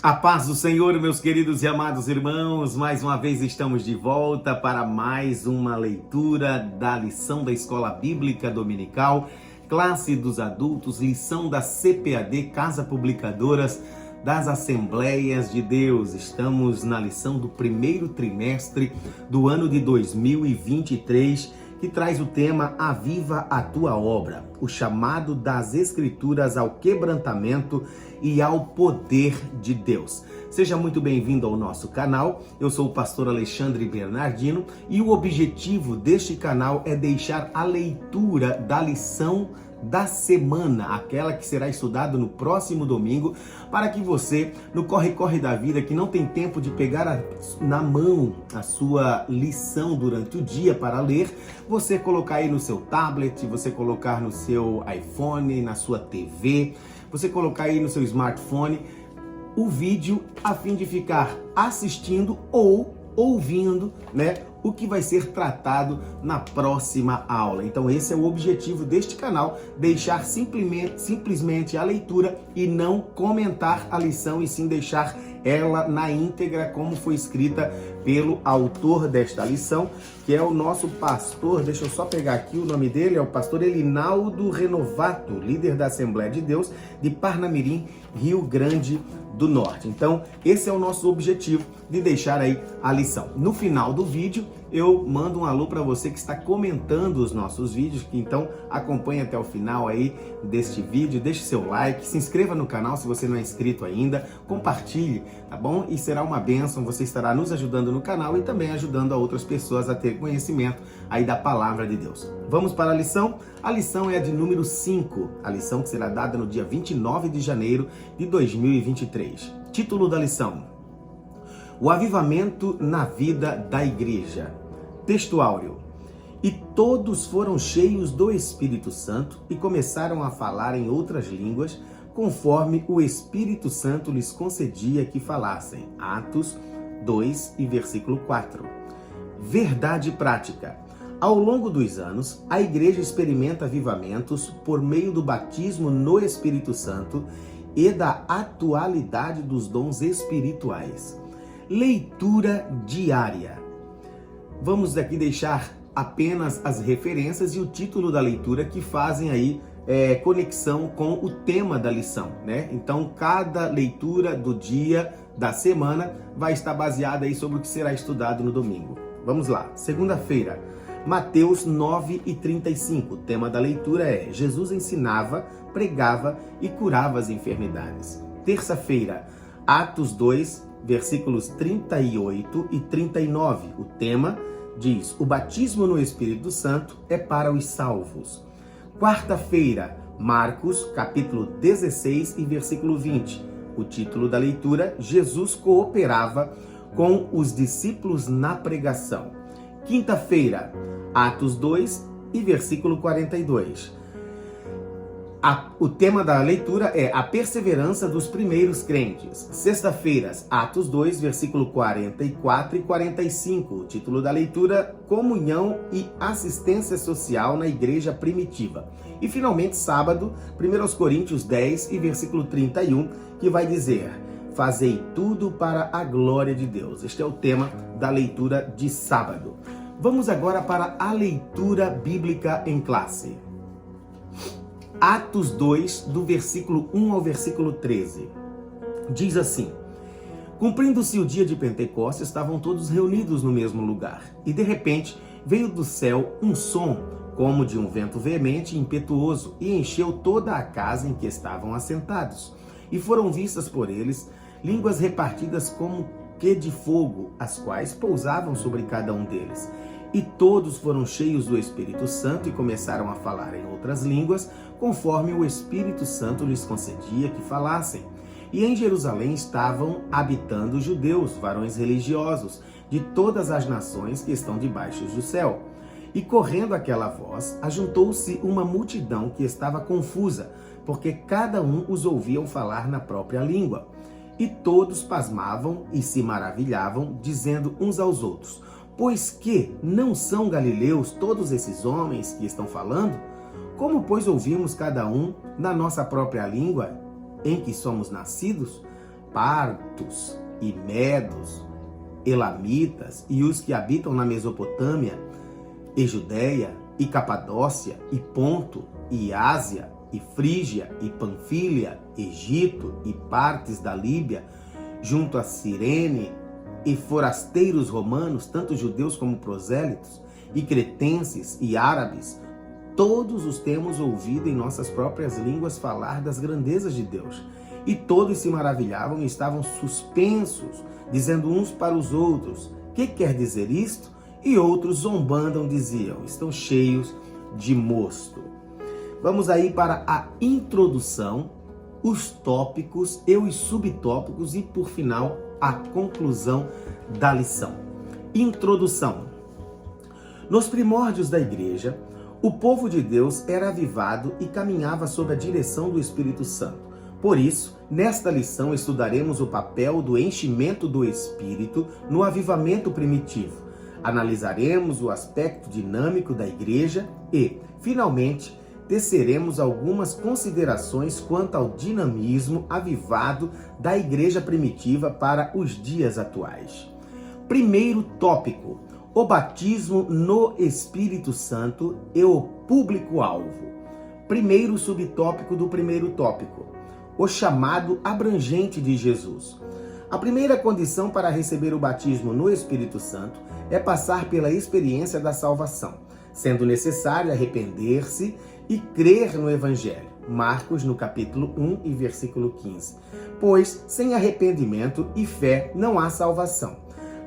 A paz do Senhor, meus queridos e amados irmãos, mais uma vez estamos de volta para mais uma leitura da lição da Escola Bíblica Dominical, classe dos adultos, lição da CPAD, Casa Publicadoras das Assembleias de Deus. Estamos na lição do primeiro trimestre do ano de 2023, que traz o tema Aviva a Tua Obra, o chamado das Escrituras ao quebrantamento e ao poder de Deus. Seja muito bem-vindo ao nosso canal. Eu sou o pastor Alexandre Bernardino e o objetivo deste canal é deixar a leitura da lição da semana, aquela que será estudada no próximo domingo, para que você, no corre-corre da vida, que não tem tempo de pegar na mão a sua lição durante o dia para ler, você colocar aí no seu tablet, você colocar no seu iPhone, na sua TV, você colocar aí no seu smartphone o vídeo a fim de ficar assistindo ou ouvindo, o que vai ser tratado na próxima aula. Então esse é o objetivo deste canal, deixar simplesmente a leitura e não comentar a lição, e sim deixar ela na íntegra como foi escrita pelo autor desta lição, que é o nosso pastor, deixa eu só pegar aqui o nome dele, é o pastor Elinaldo Renovato, líder da Assembleia de Deus de Parnamirim, Rio Grande do Norte. Então, esse é o nosso objetivo de deixar aí a lição. No final do vídeo, eu mando um alô para você que está comentando os nossos vídeos, então acompanhe até o final aí deste vídeo, deixe seu like, se inscreva no canal se você não é inscrito ainda, compartilhe, tá bom? E será uma bênção, você estará nos ajudando no canal e também ajudando a outras pessoas a ter conhecimento aí da palavra de Deus. Vamos para a lição? A lição é a de número 5, a lição que será dada no dia 29 de janeiro de 2023. Título da lição: O avivamento na vida da igreja. Texto áureo: E todos foram cheios do Espírito Santo e começaram a falar em outras línguas, conforme o Espírito Santo lhes concedia que falassem. Atos 2 e versículo 4. Verdade prática. Ao longo dos anos, a igreja experimenta avivamentos por meio do batismo no Espírito Santo e da atualidade dos dons espirituais. Leitura diária. Vamos aqui deixar apenas as referências e o título da leitura que fazem aí conexão com o tema da lição, Então, cada leitura do dia, da semana, vai estar baseada aí sobre o que será estudado no domingo. Vamos lá. Segunda-feira, Mateus 9 e 35. O tema da leitura é: Jesus ensinava, pregava e curava as enfermidades. Terça-feira, Atos 2, versículos 38 e 39. O tema diz: o batismo no Espírito Santo é para os salvos. Quarta-feira, Marcos, capítulo 16 e versículo 20. O título da leitura: Jesus cooperava com os discípulos na pregação. Quinta-feira, Atos 2 e versículo 42. O tema da leitura é a perseverança dos primeiros crentes. Sexta-feira, Atos 2, versículo 44 e 45. O título da leitura: Comunhão e assistência social na igreja primitiva. E finalmente, sábado, 1 Coríntios 10 e versículo 31, que vai dizer: Fazei tudo para a glória de Deus. Este é o tema da leitura de sábado. Vamos agora para a leitura bíblica em classe. Atos 2, do versículo 1 ao versículo 13. Diz assim: Cumprindo-se o dia de Pentecostes, estavam todos reunidos no mesmo lugar. E de repente veio do céu um som, como de um vento veemente e impetuoso, e encheu toda a casa em que estavam assentados. E foram vistas por eles línguas repartidas como que de fogo, as quais pousavam sobre cada um deles. E todos foram cheios do Espírito Santo e começaram a falar em outras línguas, conforme o Espírito Santo lhes concedia que falassem. E em Jerusalém estavam habitando judeus, varões religiosos, de todas as nações que estão debaixo do céu. E correndo aquela voz, ajuntou-se uma multidão que estava confusa, porque cada um os ouvia falar na própria língua. E todos pasmavam e se maravilhavam, dizendo uns aos outros: Pois que não são galileus todos esses homens que estão falando? Como, pois, ouvimos cada um na nossa própria língua em que somos nascidos? partos e medos, elamitas e os que habitam na Mesopotâmia, e Judéia, e Capadócia, e Ponto, e Ásia, e Frígia, e Panfília, Egito, e partes da Líbia, junto a Cirene, e forasteiros romanos, tanto judeus como prosélitos, e cretenses, e árabes, todos os temos ouvido em nossas próprias línguas falar das grandezas de Deus. E todos se maravilhavam e estavam suspensos, dizendo uns para os outros: que quer dizer isto? E outros, zombando, diziam: estão cheios de mosto. Vamos aí para a introdução, os tópicos e os subtópicos e, por final, a conclusão da lição. Introdução. Nos primórdios da igreja, o povo de Deus era avivado e caminhava sob a direção do Espírito Santo. Por isso, nesta lição estudaremos o papel do enchimento do Espírito no avivamento primitivo. Analisaremos o aspecto dinâmico da igreja e, finalmente, teceremos algumas considerações quanto ao dinamismo avivado da igreja primitiva para os dias atuais. Primeiro tópico: o batismo no Espírito Santo e o público-alvo. Primeiro subtópico do primeiro tópico: o chamado abrangente de Jesus. A primeira condição para receber o batismo no Espírito Santo é passar pela experiência da salvação, sendo necessário arrepender-se e crer no Evangelho. Marcos, no capítulo 1 e versículo 15. Pois, sem arrependimento e fé não há salvação.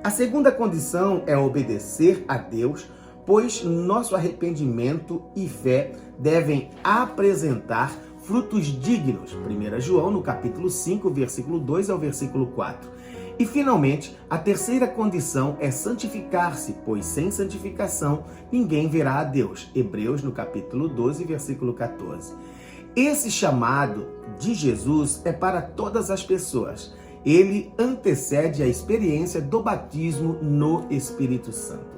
A segunda condição é obedecer a Deus, pois nosso arrependimento e fé devem apresentar frutos dignos. 1 João, no capítulo 5, versículo 2 ao versículo 4. E, finalmente, a terceira condição é santificar-se, pois sem santificação ninguém verá a Deus. Hebreus, no capítulo 12, versículo 14. Esse chamado de Jesus é para todas as pessoas. Ele antecede a experiência do batismo no Espírito Santo.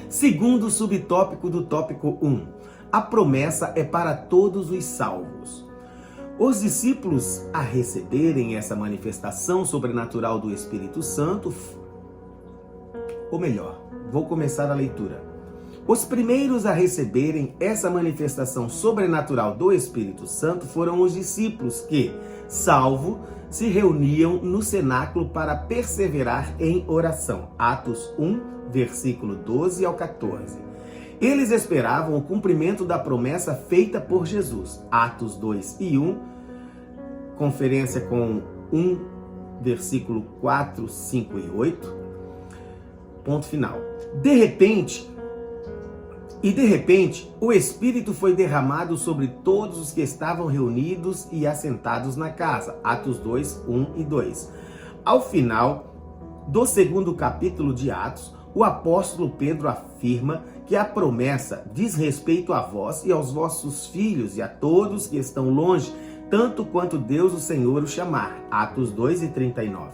Segundo subtópico do tópico 1. A promessa é para todos os salvos. Os discípulos, a receberem essa manifestação sobrenatural do Espírito Santo, ou melhor, vou começar a leitura. Os primeiros a receberem essa manifestação sobrenatural do Espírito Santo foram os discípulos que, salvo, se reuniam no cenáculo para perseverar em oração. Atos 1, versículo 12 ao 14. Eles esperavam o cumprimento da promessa feita por Jesus. Atos 2 e 1, conferência com 1, versículo 4, 5 e 8. Ponto final. De repente, o Espírito foi derramado sobre todos os que estavam reunidos e assentados na casa. Atos 2, 1 e 2. Ao final do segundo capítulo de Atos, o apóstolo Pedro afirma que a promessa diz respeito a vós e aos vossos filhos e a todos que estão longe, tanto quanto Deus o Senhor o chamar. Atos 2 e 39.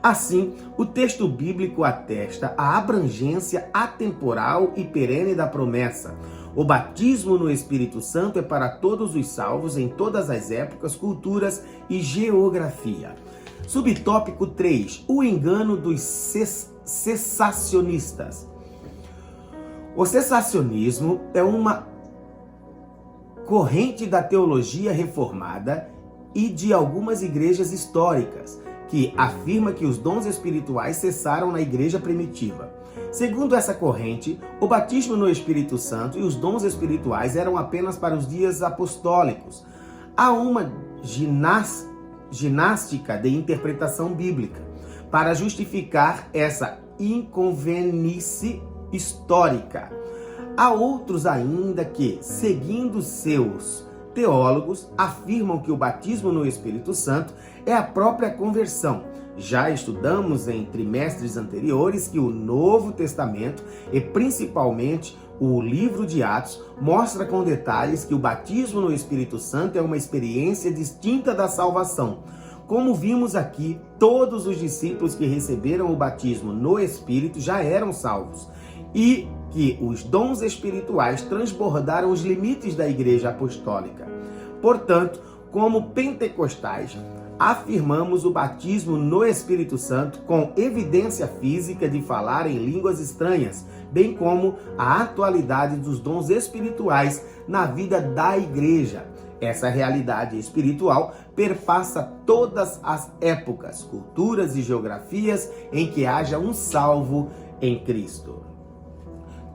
Assim, o texto bíblico atesta a abrangência atemporal e perene da promessa. O batismo no Espírito Santo é para todos os salvos em todas as épocas, culturas e geografia. Subtópico 3. O engano dos cessacionistas. O cessacionismo é uma corrente da teologia reformada e de algumas igrejas históricas, que afirma que os dons espirituais cessaram na igreja primitiva. Segundo essa corrente, o batismo no Espírito Santo e os dons espirituais eram apenas para os dias apostólicos. Há uma ginástica de interpretação bíblica para justificar essa inconveniência histórica. Há outros ainda que, seguindo seus teólogos, afirmam que o batismo no Espírito Santo é a própria conversão. Já estudamos em trimestres anteriores que o Novo Testamento, e principalmente o livro de Atos, mostra com detalhes que o batismo no Espírito Santo é uma experiência distinta da salvação. Como vimos aqui, todos os discípulos que receberam o batismo no Espírito já eram salvos, e que os dons espirituais transbordaram os limites da igreja apostólica. Portanto, como pentecostais, afirmamos o batismo no Espírito Santo com evidência física de falar em línguas estranhas, bem como a atualidade dos dons espirituais na vida da igreja. Essa realidade espiritual perpassa todas as épocas, culturas e geografias em que haja um salvo em Cristo.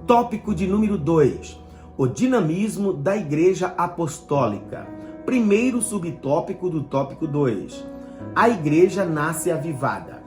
Tópico de número 2. O dinamismo da Igreja Apostólica. Primeiro subtópico do tópico 2. A Igreja nasce avivada.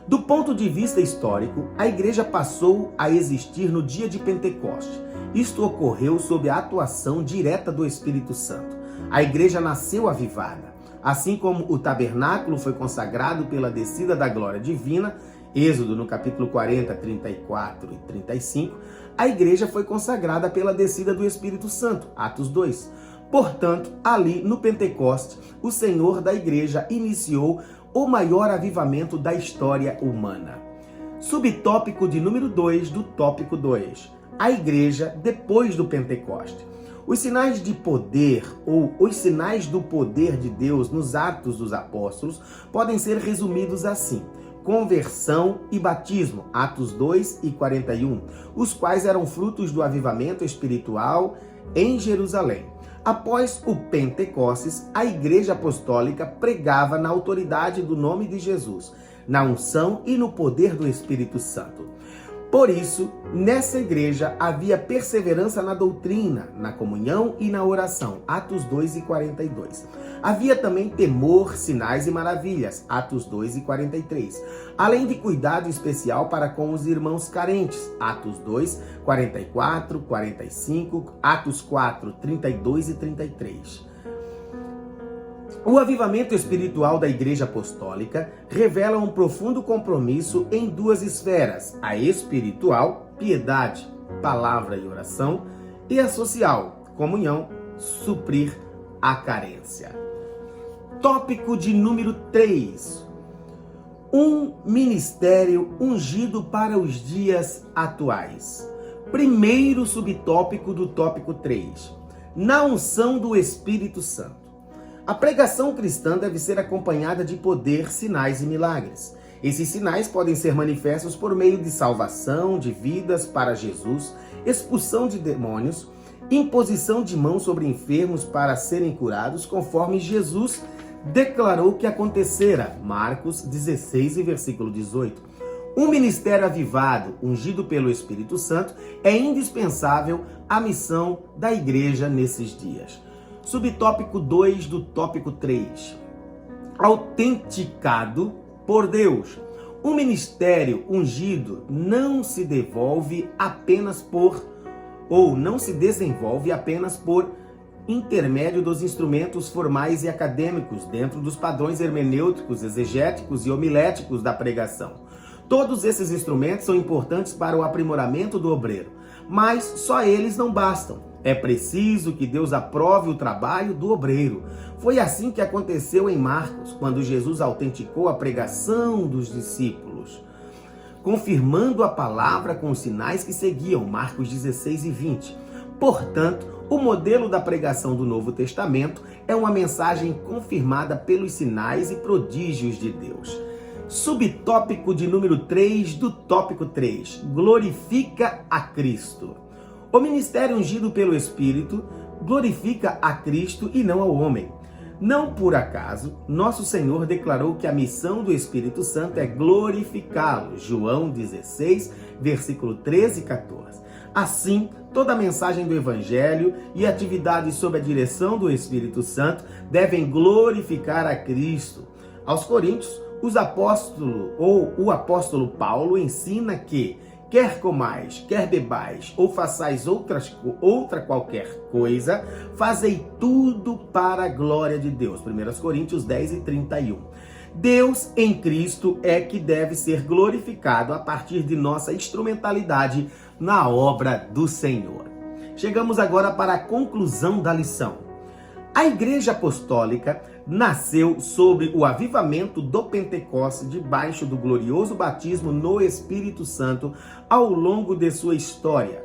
Do ponto de vista histórico, a Igreja passou a existir no dia de Pentecoste. Isto ocorreu sob a atuação direta do Espírito Santo. A Igreja nasceu avivada. Assim como o tabernáculo foi consagrado pela descida da glória divina, Êxodo no capítulo 40, 34 e 35, a Igreja foi consagrada pela descida do Espírito Santo, Atos 2. Portanto, ali no Pentecoste, o Senhor da Igreja iniciou o maior avivamento da história humana. Subtópico de número 2 do tópico 2. A Igreja depois do Pentecoste. Os sinais de poder ou os sinais do poder de Deus nos Atos dos Apóstolos podem ser resumidos assim: conversão e batismo, Atos 2 e 41, os quais eram frutos do avivamento espiritual em Jerusalém. Após o Pentecostes, a Igreja Apostólica pregava na autoridade do nome de Jesus, na unção e no poder do Espírito Santo. Por isso, nessa igreja havia perseverança na doutrina, na comunhão e na oração, Atos 2 e 42. Havia também temor, sinais e maravilhas, Atos 2 e 43. Além de cuidado especial para com os irmãos carentes, Atos 2, 44, 45, Atos 4, 32 e 33. O avivamento espiritual da Igreja Apostólica revela um profundo compromisso em duas esferas: a espiritual, piedade, palavra e oração, e a social, comunhão, suprir a carência. Tópico de número 3. Um ministério ungido para os dias atuais. Primeiro subtópico do tópico 3. Na unção do Espírito Santo. A pregação cristã deve ser acompanhada de poder, sinais e milagres. Esses sinais podem ser manifestos por meio de salvação de vidas para Jesus, expulsão de demônios, imposição de mãos sobre enfermos para serem curados, conforme Jesus declarou que acontecera. Marcos 16 e versículo 18. Um ministério avivado, ungido pelo Espírito Santo, é indispensável à missão da igreja nesses dias. Subtópico 2 do tópico 3. Autenticado por Deus. Um ministério ungido não se desenvolve apenas por intermédio dos instrumentos formais e acadêmicos dentro dos padrões hermenêuticos, exegéticos e homiléticos da pregação. Todos esses instrumentos são importantes para o aprimoramento do obreiro, mas só eles não bastam. É preciso que Deus aprove o trabalho do obreiro. Foi assim que aconteceu em Marcos, quando Jesus autenticou a pregação dos discípulos, confirmando a palavra com os sinais que seguiam, Marcos 16 e 20. Portanto, o modelo da pregação do Novo Testamento é uma mensagem confirmada pelos sinais e prodígios de Deus. Subtópico de número 3 do tópico 3. Glorifica a Cristo. O ministério ungido pelo Espírito glorifica a Cristo e não ao homem. Não por acaso, nosso Senhor declarou que a missão do Espírito Santo é glorificá-lo. João 16, versículo 13 e 14. Assim, toda a mensagem do Evangelho e atividades sob a direção do Espírito Santo devem glorificar a Cristo. Aos Coríntios, o apóstolo Paulo ensina que quer comais, quer bebais, ou façais outra qualquer coisa, fazei tudo para a glória de Deus. 1 Coríntios 10 e 31. Deus em Cristo é que deve ser glorificado a partir de nossa instrumentalidade na obra do Senhor. Chegamos agora para a conclusão da lição. A Igreja Apostólica nasceu sobre o avivamento do Pentecostes, debaixo do glorioso batismo no Espírito Santo ao longo de sua história.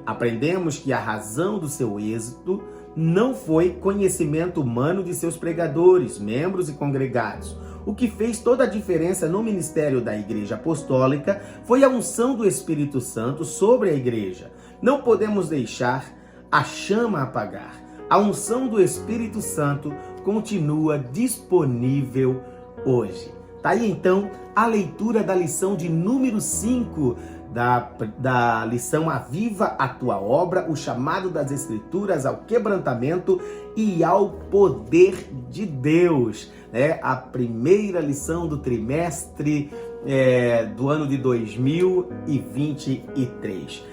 Aprendemos que a razão do seu êxito não foi conhecimento humano de seus pregadores, membros e congregados. O que fez toda a diferença no ministério da Igreja Apostólica foi a unção do Espírito Santo sobre a Igreja. Não podemos deixar a chama apagar. A unção do Espírito Santo continua disponível hoje. Tá aí então a leitura da lição de número 5 da lição Aviva a Tua Obra, o chamado das Escrituras ao quebrantamento e ao poder de Deus. A primeira lição do trimestre do ano de 2023.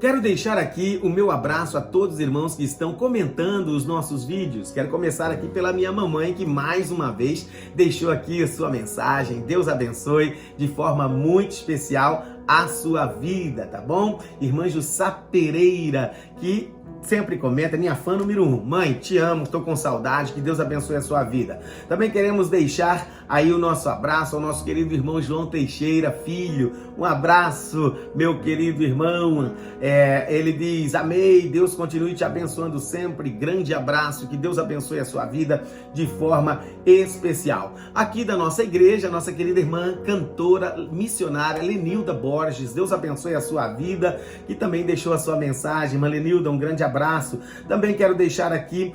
Quero deixar aqui o meu abraço a todos os irmãos que estão comentando os nossos vídeos. Quero começar aqui pela minha mamãe, que mais uma vez deixou aqui a sua mensagem. Deus abençoe de forma muito especial a sua vida, tá bom? Irmã Jussá Pereira, que sempre comenta, minha fã número 1. Mãe, te amo, estou com saudade, que Deus abençoe a sua vida. Também queremos deixar aí o nosso abraço ao nosso querido irmão João Teixeira, filho. Um abraço, meu querido irmão. Ele diz, amei, Deus continue te abençoando sempre. Grande abraço, que Deus abençoe a sua vida de forma especial. Aqui da nossa igreja, nossa querida irmã, cantora, missionária, Lenilda Borges. Deus abençoe a sua vida, que também deixou a sua mensagem. Irmã Lenilda, um grande abraço. Também quero deixar aqui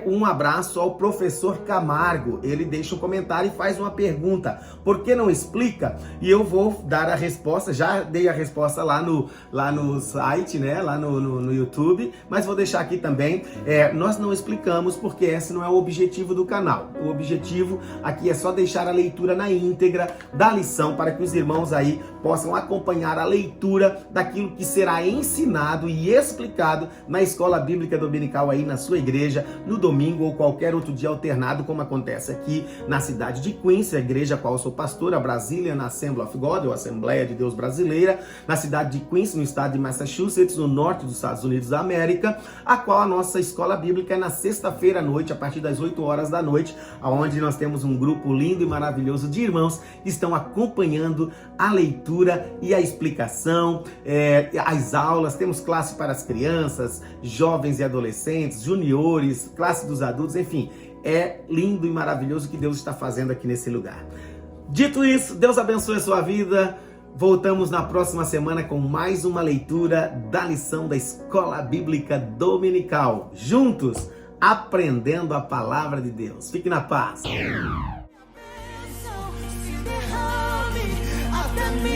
um abraço ao professor Camargo. Ele deixa um comentário e faz uma pergunta. Por que não explica? E eu vou dar a resposta. Já dei a resposta lá no site, né? Lá no YouTube. Mas vou deixar aqui também. Nós não explicamos porque esse não é o objetivo do canal. O objetivo aqui é só deixar a leitura na íntegra da lição para que os irmãos aí possam acompanhar a leitura daquilo que será ensinado e explicado na escola bíblica dominical aí na sua igreja, no domingo ou qualquer outro dia alternado, como acontece aqui na cidade de Queens, a igreja a qual eu sou pastor, a Brazilian Assembly of God, ou Assembleia de Deus Brasileira, na cidade de Queens, no estado de Massachusetts, no norte dos Estados Unidos da América, a qual a nossa escola bíblica é na sexta-feira à noite, a partir das 8 horas da noite, onde nós temos um grupo lindo e maravilhoso de irmãos que estão acompanhando a leitura e a explicação, as aulas. Temos classe para as crianças, jovens e adolescentes, juniores, classe dos adultos, enfim, é lindo e maravilhoso o que Deus está fazendo aqui nesse lugar. Dito isso, Deus abençoe a sua vida. Voltamos na próxima semana com mais uma leitura da lição da Escola Bíblica Dominical. Juntos, aprendendo a palavra de Deus. Fique na paz. Até 1000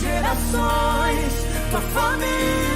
gerações, tua família.